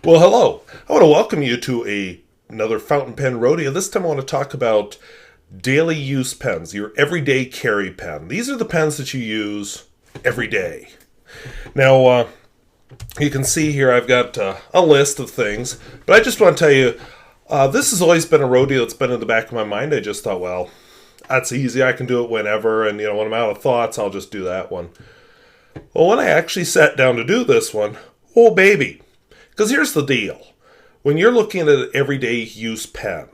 Well, hello. I want to welcome you to another fountain pen rodeo. This time I want to talk about daily use pens, your everyday carry pen. These are the pens that you use every day. Now, you can see here I've got a list of things, but I just want to tell you, this has always been a rodeo that's been in the back of my mind. I just thought, well, that's easy. I can do it whenever, and when I'm out of thoughts, I'll just do that one. Well, when I actually sat down to do this one, oh baby. Because here's the deal. When you're looking at an everyday use pen,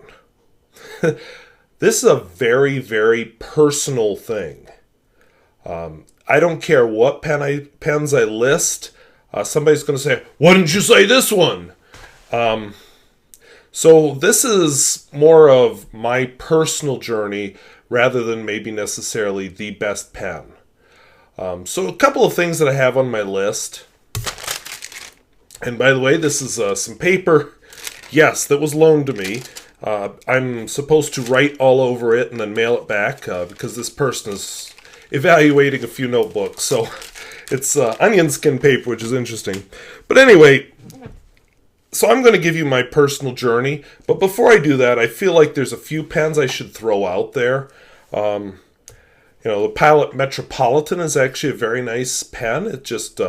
this is a very, very personal thing. I don't care what pens I list. Somebody's going to say, why didn't you say this one? So this is more of my personal journey rather than maybe necessarily the best pen. So a couple of things that I have on my list. And by the way, this is some paper, yes, that was loaned to me. I'm supposed to write all over it and then mail it back because this person is evaluating a few notebooks. So it's onion skin paper, which is interesting. But anyway, so I'm going to give you my personal journey. But before I do that, I feel like there's a few pens I should throw out there. The Pilot Metropolitan is actually a very nice pen. It's just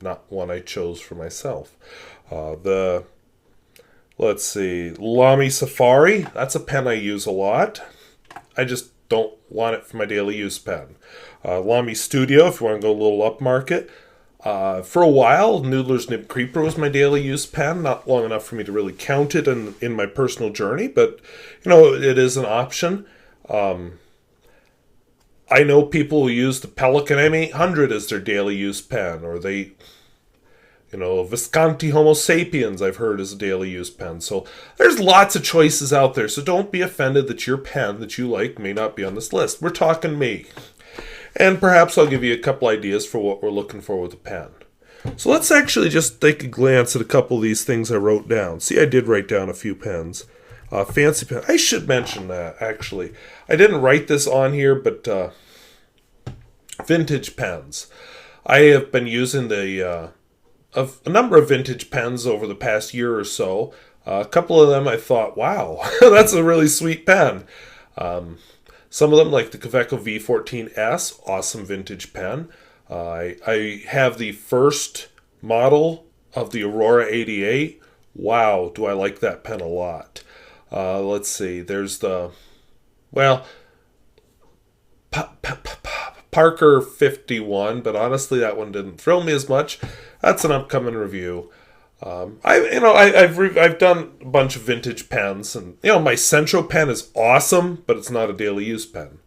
not one I chose for myself. Let's see, Lamy Safari, that's a pen I use a lot. I just don't want it for my daily use pen. Lamy Studio, if you want to go a little upmarket. For a while, Noodler's Nib Creeper was my daily use pen. Not long enough for me to really count it in my personal journey, but it is an option. I know people who use the Pelican M800 as their daily use pen, or Visconti Homo Sapiens I've heard is a daily use pen. So there's lots of choices out there, so don't be offended that your pen that you like may not be on this list. We're talking me. And perhaps I'll give you a couple ideas for what we're looking for with a pen. So let's actually just take a glance at a couple of these things I wrote down. See, I did write down a few pens. Fancy pen. I should mention that, actually. I didn't write this on here, but vintage pens. I have been using a number of vintage pens over the past year or so. A couple of them I thought, wow, that's a really sweet pen. Some of them, like the Kaweco V14S, awesome vintage pen. I have the first model of the Aurora 88. Wow, do I like that pen a lot. Let's see, there's Parker 51, but honestly that one didn't thrill me as much. That's an upcoming review. I've done a bunch of vintage pens, and my Centro pen is awesome, but it's not a daily use pen.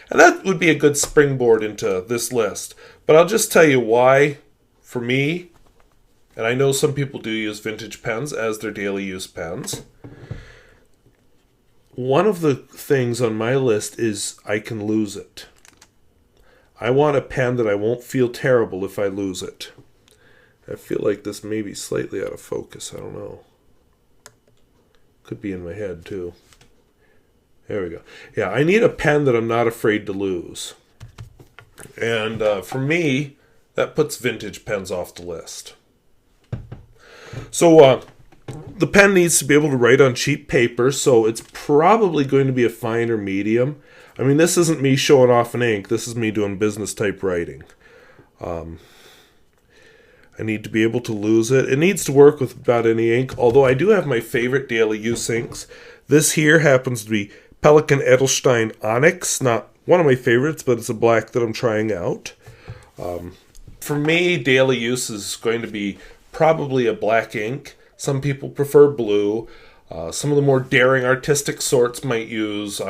And that would be a good springboard into this list. But I'll just tell you why, for me, and I know some people do use vintage pens as their daily use pens. One of the things on my list is I can lose it. I want a pen that I won't feel terrible if I lose it. I feel like this may be slightly out of focus. I don't know. Could be in my head, too. There we go. Yeah, I need a pen that I'm not afraid to lose. And for me, that puts vintage pens off the list. So, the pen needs to be able to write on cheap paper, so it's probably going to be a fine or medium. I mean, this isn't me showing off an ink. This is me doing business type writing. I need to be able to lose it. It needs to work with about any ink, although I do have my favorite daily use inks. This here happens to be Pelikan Edelstein Onyx. Not one of my favorites, but it's a black that I'm trying out. For me, daily use is going to be probably a black ink. Some people prefer blue. Some of the more daring artistic sorts might use, Dea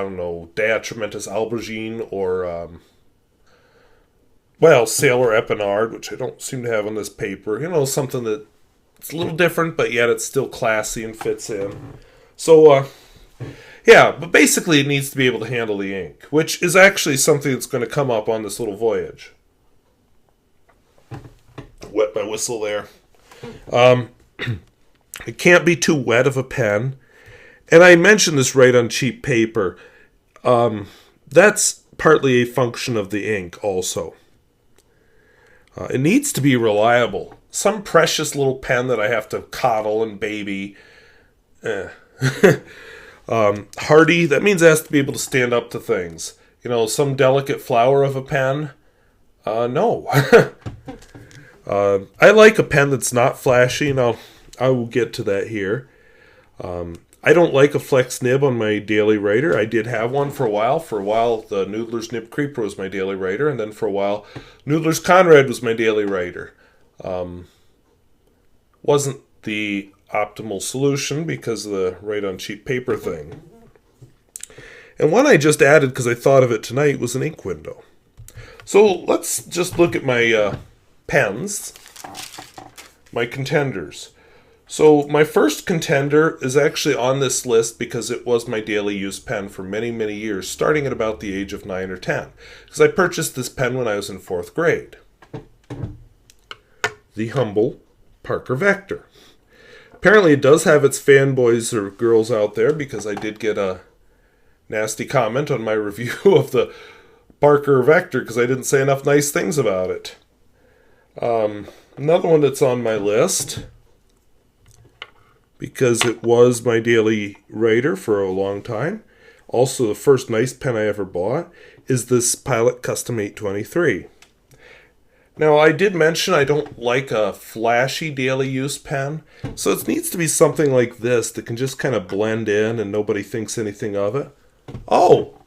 Trementis Aubergine or, Sailor Epinard, which I don't seem to have on this paper. Something that it's a little different, but yet it's still classy and fits in. So, but basically it needs to be able to handle the ink, which is actually something that's going to come up on this little voyage. Wet my whistle there. It can't be too wet of a pen. And I mentioned this right on cheap paper. That's partly a function of the ink also. It needs to be reliable. some precious little pen that I have to coddle and baby. Hardy, that means it has to be able to stand up to things. You know, some delicate flower of a pen? No. I like a pen that's not flashy, and I will get to that here. I don't like a flex nib on my daily writer. I did have one for a while. For a while, the Noodler's Nib Creeper was my daily writer, and then for a while, Noodler's Conrad was my daily writer. Wasn't the optimal solution because of the write on cheap paper thing. And one I just added because I thought of it tonight was an ink window. So let's just look at my pens, my contenders. So my first contender is actually on this list because it was my daily use pen for many, many years, starting at about the age of 9 or 10. Because I purchased this pen when I was in 4th grade. The humble Parker Vector. Apparently it does have its fanboys or girls out there because I did get a nasty comment on my review of the Parker Vector because I didn't say enough nice things about it. Another one that's on my list, because it was my daily writer for a long time, also the first nice pen I ever bought, is this Pilot Custom 823. Now, I did mention I don't like a flashy daily use pen, so it needs to be something like this that can just kind of blend in and nobody thinks anything of it. Oh,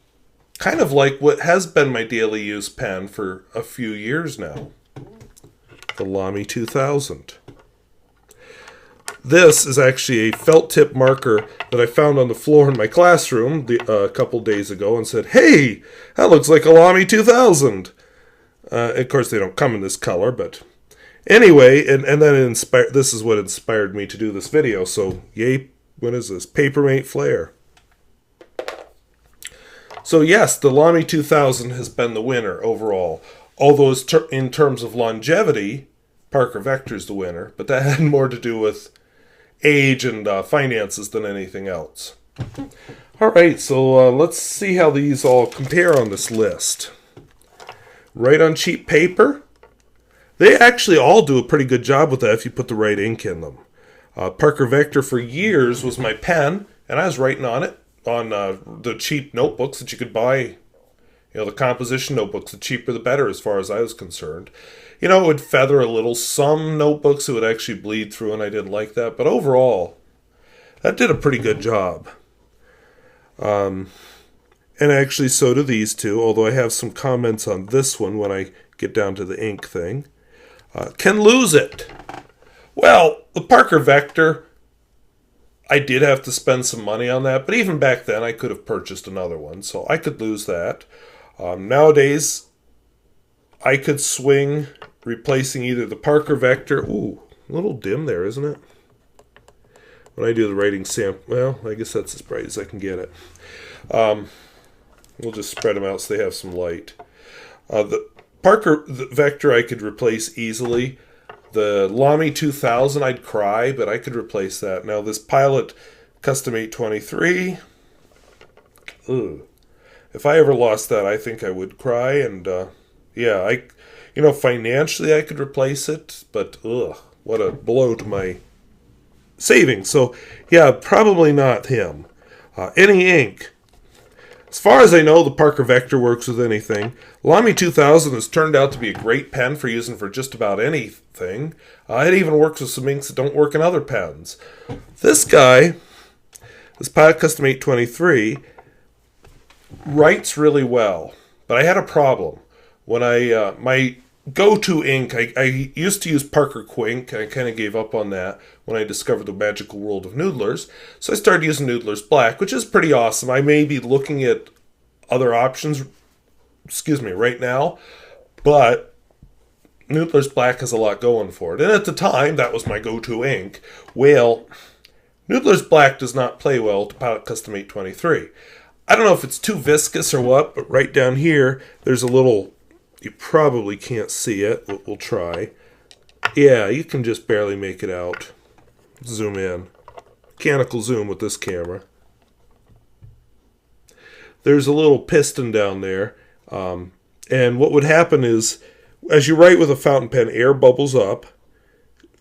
kind of like what has been my daily use pen for a few years now. The Lamy 2000. This is actually a felt tip marker that I found on the floor in my classroom a couple days ago and said, "Hey, that looks like a Lamy 2000." Of course, they don't come in this color, but anyway, and then this is what inspired me to do this video. So, yay, what is this? Papermate Flare. So yes, the Lamy 2000 has been the winner overall. Although in terms of longevity, Parker Vector's the winner, but that had more to do with age and finances than anything else. All right, so let's see how these all compare on this list. Write on cheap paper. They actually all do a pretty good job with that if you put the right ink in them. Parker Vector for years was my pen, and I was writing on it on the cheap notebooks that you could buy. You know, the composition notebooks, the cheaper the better as far as I was concerned. You know, it would feather a little. Some notebooks it would actually bleed through, and I didn't like that. But overall, that did a pretty good job. And actually, so do these two, although I have some comments on this one when I get down to the ink thing. Can lose it. Well, the Parker Vector, I did have to spend some money on that, but even back then I could have purchased another one, so I could lose that. Nowadays, I could swing replacing either the Parker Vector. Ooh, a little dim there, isn't it? When I do the writing sample, well, I guess that's as bright as I can get it. We'll just spread them out so they have some light. The Parker Vector I could replace easily. The Lamy 2000 I'd cry, but I could replace that. Now this Pilot Custom 823, if I ever lost that, I think I would cry. And yeah, financially I could replace it, but what a blow to my savings. So yeah, probably not him. Any ink. As far as I know, the Parker Vector works with anything. Lamy 2000 has turned out to be a great pen for using for just about anything. It even works with some inks that don't work in other pens. This guy, this Pilot Custom 823, writes really well, but I had a problem. When my go-to ink, I used to use Parker Quink. I kind of gave up on that when I discovered the magical world of Noodlers. So I started using Noodler's Black, which is pretty awesome. I may be looking at other options, right now, but Noodler's Black has a lot going for it. And at the time, that was my go-to ink. Well, Noodler's Black does not play well to Pilot Custom 823. I don't know if it's too viscous or what, but right down here, there's a little... You probably can't see it. We'll try. Yeah, you can just barely make it out. Zoom in. Mechanical zoom with this camera. There's a little piston down there. And what would happen is, as you write with a fountain pen, air bubbles up.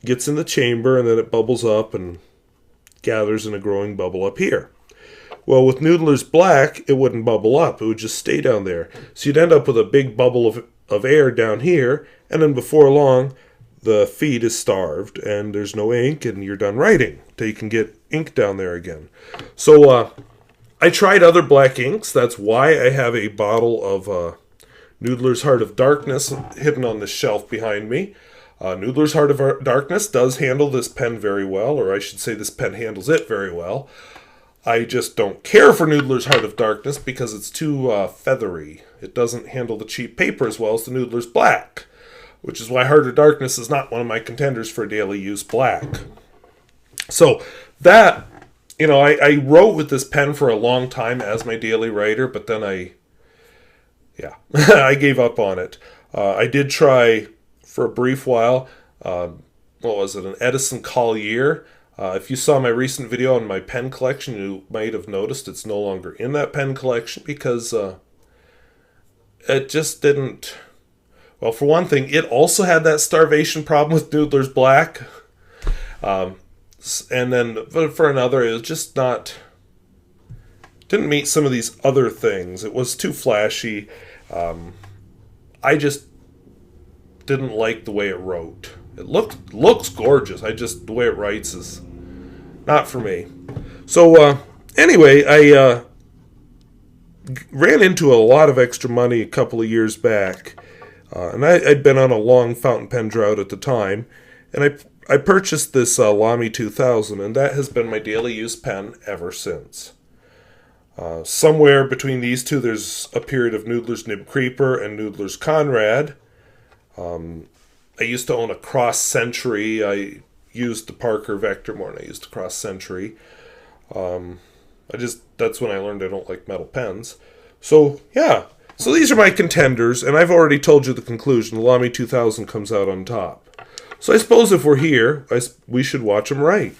gets in the chamber, and then it bubbles up and gathers in a growing bubble up here. Well, with Noodler's Black, it wouldn't bubble up. It would just stay down there. So you'd end up with a big bubble of air down here, and then before long, the feed is starved, and there's no ink, and you're done writing till you can get ink down there again. So I tried other black inks. That's why I have a bottle of Noodler's Heart of Darkness hidden on the shelf behind me. Noodler's Heart of Darkness does handle this pen very well, or I should say this pen handles it very well. I just don't care for Noodler's Heart of Darkness because it's too feathery. It doesn't handle the cheap paper as well as the Noodler's Black, which is why Heart of Darkness is not one of my contenders for daily use black. So that, I wrote with this pen for a long time as my daily writer, but then I gave up on it. I did try for a brief while, an Edison Collier. If you saw my recent video on my pen collection, you might have noticed it's no longer in that pen collection because it just didn't... Well, for one thing, it also had that starvation problem with Noodler's Black. And then for another, it was just not... Didn't meet some of these other things. It was too flashy. I just didn't like the way it wrote. It looks gorgeous. The way it writes is not for me. So anyway, I ran into a lot of extra money a couple of years back, and I'd been on a long fountain pen drought at the time, and I purchased this Lamy 2000, and that has been my daily use pen ever since. Somewhere between these two, there's a period of Noodler's Nib Creeper and Noodler's Conrad. I used to own a Cross Century. I used the Parker Vector more than I used the Cross Century. That's when I learned I don't like metal pens. So, yeah. So these are my contenders, and I've already told you the conclusion. The Lamy 2000 comes out on top. So I suppose if we're here, we should watch them write.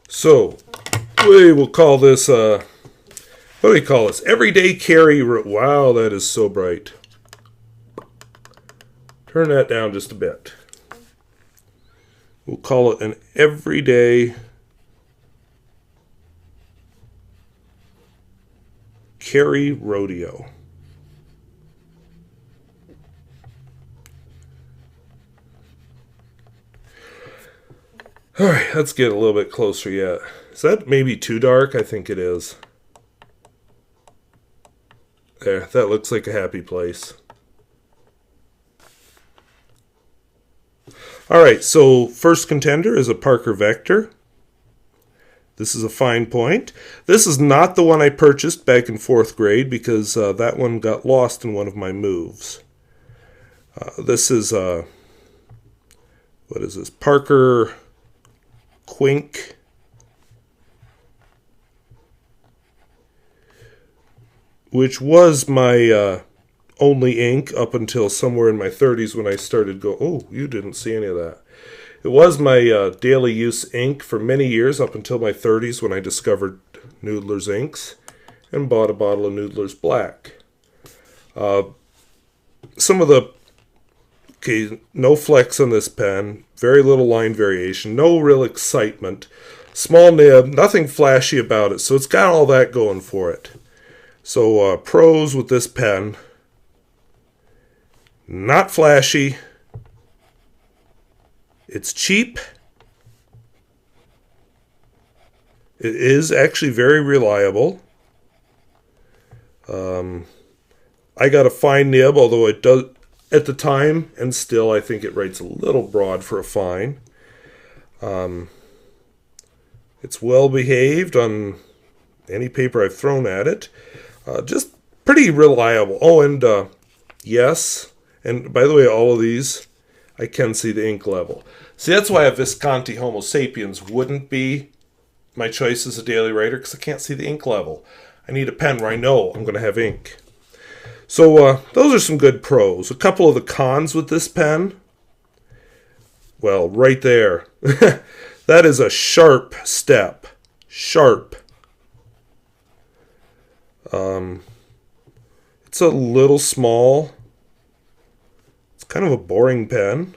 So, we will call this, what do we call this? Everyday Carry. Wow, that is so bright. Turn that down just a bit. We'll call it an Everyday Carry Rodeo. All right, let's get a little bit closer yet. Is that maybe too dark? I think it is. There, that looks like a happy place. All right, so first contender is a Parker Vector. This is a fine point. This is not the one I purchased back in 4th grade because that one got lost in one of my moves. This is, what is this? Parker Quink. Which was my only ink up until somewhere in my 30s when I started oh, you didn't see any of that. It was my daily use ink for many years up until my 30s when I discovered Noodler's inks and bought a bottle of Noodler's Black. Some of the, no flex on this pen, very little line variation, no real excitement, small nib, nothing flashy about it, so it's got all that going for it. So pros with this pen, not flashy, it's cheap, it is actually very reliable. I got a fine nib, although it does, at the time, and still I think it writes a little broad for a fine. It's well behaved on any paper I've thrown at it. Just pretty reliable. Oh, and yes, and by the way, all of these, I can see the ink level. See, that's why a Visconti Homo Sapiens wouldn't be my choice as a daily writer, because I can't see the ink level. I need a pen where I know I'm going to have ink. So those are some good pros. A couple of the cons with this pen. Well, right there. That is a sharp step. Sharp. It's a little small. It's kind of a boring pen.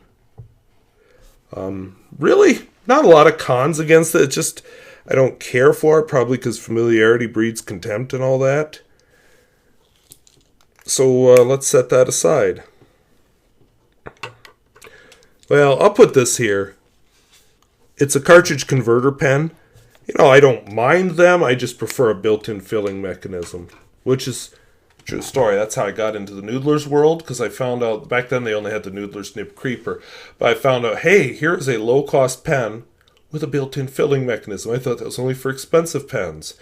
Really, not a lot of cons against it. It's just I don't care for it, probably because familiarity breeds contempt and all that. So let's set that aside. Well, I'll put this here. It's a cartridge converter pen. You know, I don't mind them. I just prefer a built-in filling mechanism, which is a true story. That's how I got into the Noodler's world, because I found out back then they only had the Noodler's Nib Creeper. But I found out, hey, here is a low-cost pen with a built-in filling mechanism. I thought that was only for expensive pens.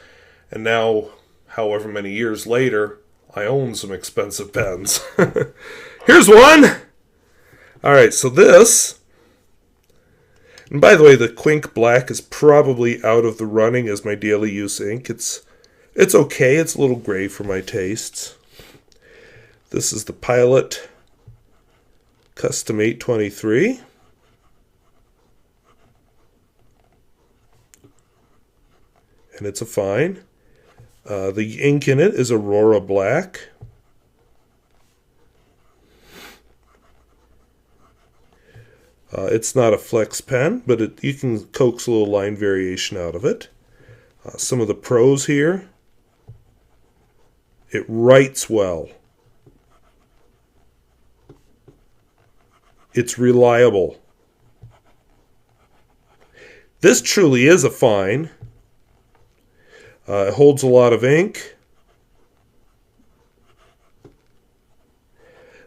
And now, however many years later, I own some expensive pens. Here's one! Alright, so this... And by the way, the Quink Black is probably out of the running as my daily use ink. It's okay. It's a little gray for my tastes. This is the Pilot Custom 823. And it's a fine. The ink in it is Aurora Black. It's not a flex pen, but you can coax a little line variation out of it. Some of the pros here. It writes well. It's reliable. This truly is a fine. It holds a lot of ink.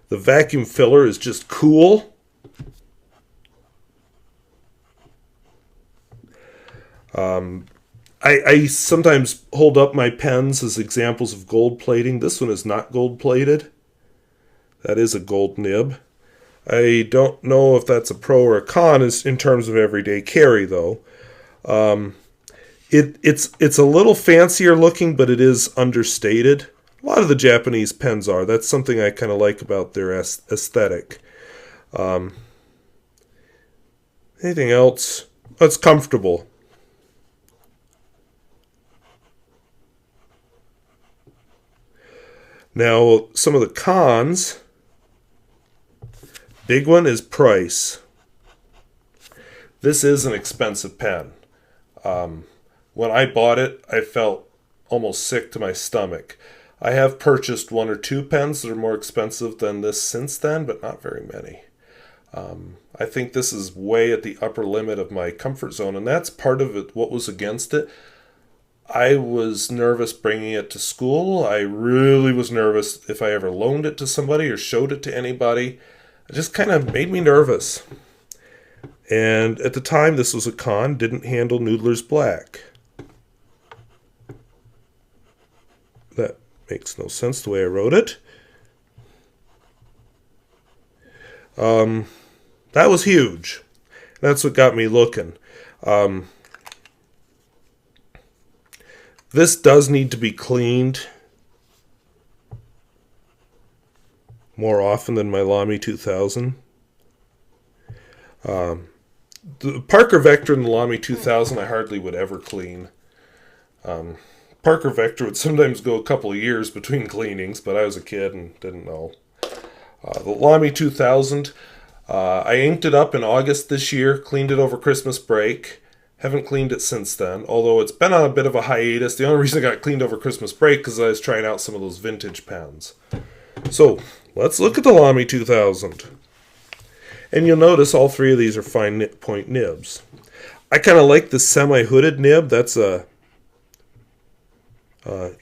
The vacuum filler is just cool. I sometimes hold up my pens as examples of gold plating. This one is not gold plated. That is a gold nib. I don't know if that's a pro or a con in terms of everyday carry, though. It's a little fancier looking, but it is understated. A lot of the Japanese pens are. That's something I kind of like about their aesthetic. Anything else? Oh, it's comfortable. Now, some of the cons. Big one is price. This is an expensive pen. When I bought it, I felt almost sick to my stomach. I have purchased one or two pens that are more expensive than this since then, but not very many. I think this is way at the upper limit of my comfort zone, and that's part of it. What was against it? I was nervous bringing it to school. I really was nervous if I ever loaned it to somebody or showed it to anybody. It just kind of made me nervous. And at the time, this was a con. Didn't handle Noodler's Black. That makes no sense the way I wrote it. That was huge. That's what got me looking. This does need to be cleaned more often than my Lamy 2000. The Parker Vector and the Lamy 2000 I hardly would ever clean. Parker Vector would sometimes go a couple of years between cleanings, but I was a kid and didn't know. The Lamy 2000, I inked it up in August this year, cleaned it over Christmas break. Haven't cleaned it since then, although it's been on a bit of a hiatus. The only reason I got cleaned over Christmas break because I was trying out some of those vintage pens. So, let's look at the Lamy 2000. And you'll notice all three of these are fine point nibs. I kind of like the semi-hooded nib. That's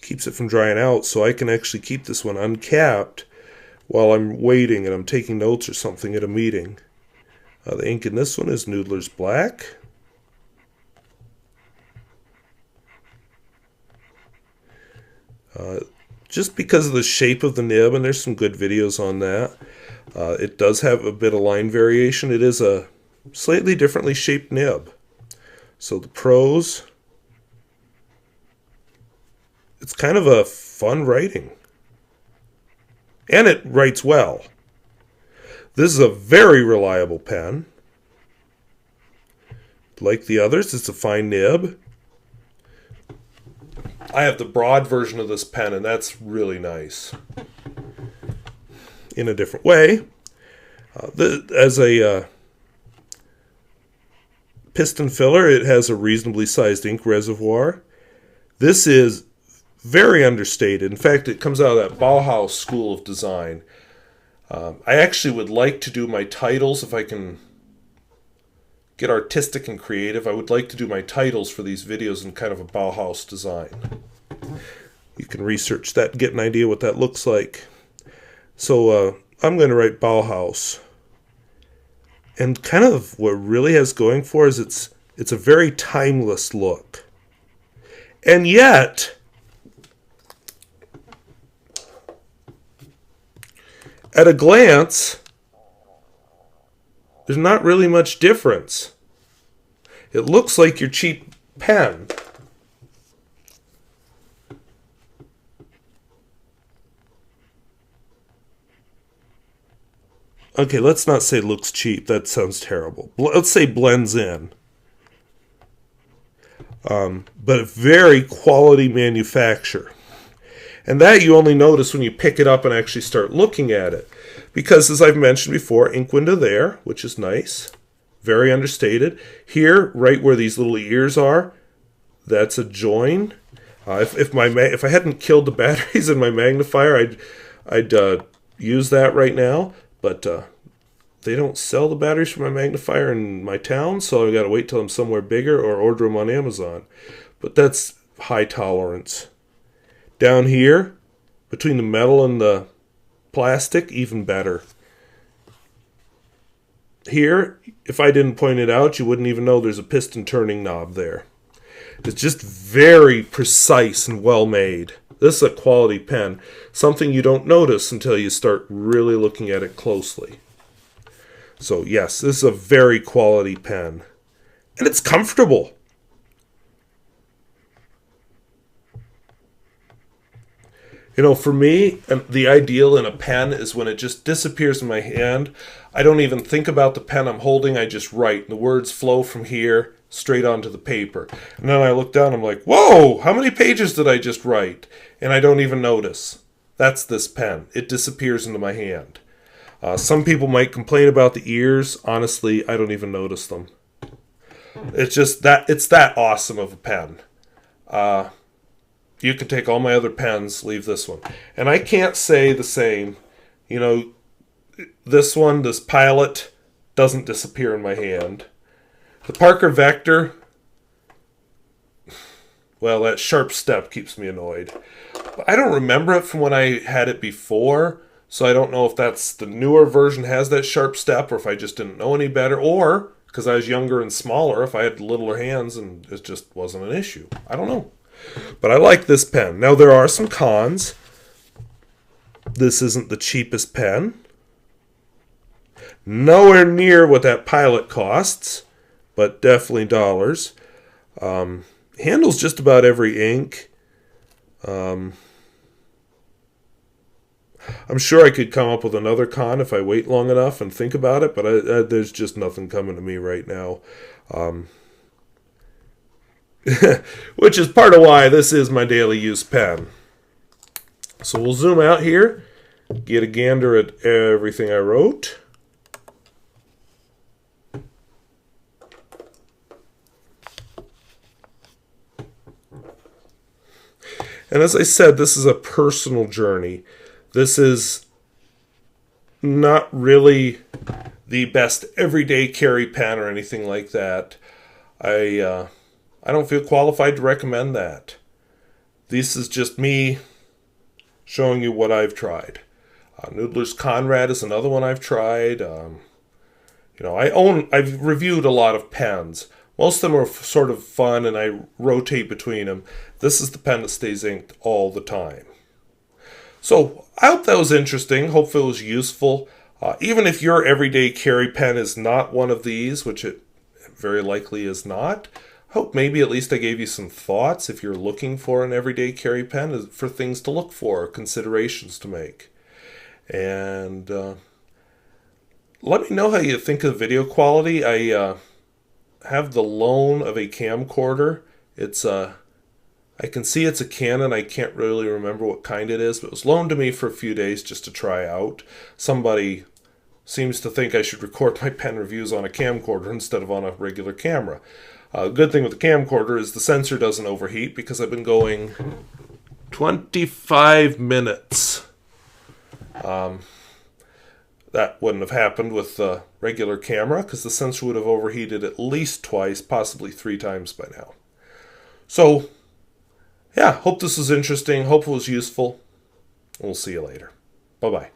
keeps it from drying out, so I can actually keep this one uncapped while I'm waiting and I'm taking notes or something at a meeting. The ink in this one is Noodler's Black. Just because of the shape of the nib, and there's some good videos on that, it does have a bit of line variation. It is a slightly differently shaped nib. So the pros, it's kind of a fun writing. And it writes well. This is a very reliable pen. Like the others, it's a fine nib. I have the broad version of this pen, and that's really nice. In a different way, as a piston filler, it has a reasonably sized ink reservoir. This is very understated. In fact, it comes out of that Bauhaus school of design. I actually would like to do my titles, if I can get artistic and creative, I would like to do my titles for these videos in kind of a Bauhaus design. You can research that and get an idea what that looks like. So I'm going to write Bauhaus. And kind of what really has going for is it's a very timeless look. And yet, at a glance, there's not really much difference. It looks like your cheap pen. Okay, let's not say looks cheap. That sounds terrible. Let's say blends in. But a very quality manufacture. And that you only notice when you pick it up and actually start looking at it. Because, as I've mentioned before, ink window there, which is nice. Very understated. Here, right where these little ears are, that's a join. If I hadn't killed the batteries in my magnifier, I'd use that right now. But they don't sell the batteries for my magnifier in my town, so I got to wait till I'm somewhere bigger or order them on Amazon. But that's high tolerance. Down here, between the metal and the plastic, even better. Here, if I didn't point it out, you wouldn't even know there's a piston turning knob there. It's just very precise and well made. This is a quality pen. Something you don't notice until you start really looking at it closely. So yes, this is a very quality pen. And it's comfortable. You know, for me, the ideal in a pen is when it just disappears in my hand. I don't even think about the pen I'm holding. I just write. The words flow from here straight onto the paper. And then I look down, I'm like, whoa, how many pages did I just write? And I don't even notice. That's this pen. It disappears into my hand. Some people might complain about the ears. Honestly, I don't even notice them. It's just that, it's that awesome of a pen. You can take all my other pens, leave this one. And I can't say the same. You know, this one, this Pilot, doesn't disappear in my hand. The Parker Vector, well, that sharp step keeps me annoyed. But I don't remember it from when I had it before, so I don't know if that's the newer version has that sharp step, or if I just didn't know any better, or because I was younger and smaller, if I had littler hands and it just wasn't an issue. I don't know. But I like this pen. Now, there are some cons. This isn't the cheapest pen. Nowhere near what that Pilot costs, but definitely dollars. Handles just about every ink. I'm sure I could come up with another con if I wait long enough and think about it, but there's just nothing coming to me right now. Which is part of why this is my daily use pen. So we'll zoom out here, get a gander at everything I wrote. And as I said, this is a personal journey. This is not really the best everyday carry pen or anything like that. I don't feel qualified to recommend that. This is just me showing you what I've tried. Noodler's Conrad is another one I've tried. I've reviewed a lot of pens. Most of them are sort of fun, and I rotate between them. This is the pen that stays inked all the time. So I hope that was interesting. Hopefully it was useful. Even if your everyday carry pen is not one of these, which it very likely is not, I hope maybe at least I gave you some thoughts if you're looking for an everyday carry pen, for things to look for, considerations to make. And let me know how you think of video quality. I have the loan of a camcorder. I I can see it's a Canon. I can't really remember what kind it is, but it was loaned to me for a few days just to try out. Somebody seems to think I should record my pen reviews on a camcorder instead of on a regular camera. Good thing with the camcorder is the sensor doesn't overheat because I've been going 25 minutes. That wouldn't have happened with the regular camera because the sensor would have overheated at least twice, possibly 3 times by now. So, yeah, hope this was interesting. Hope it was useful. We'll see you later. Bye-bye.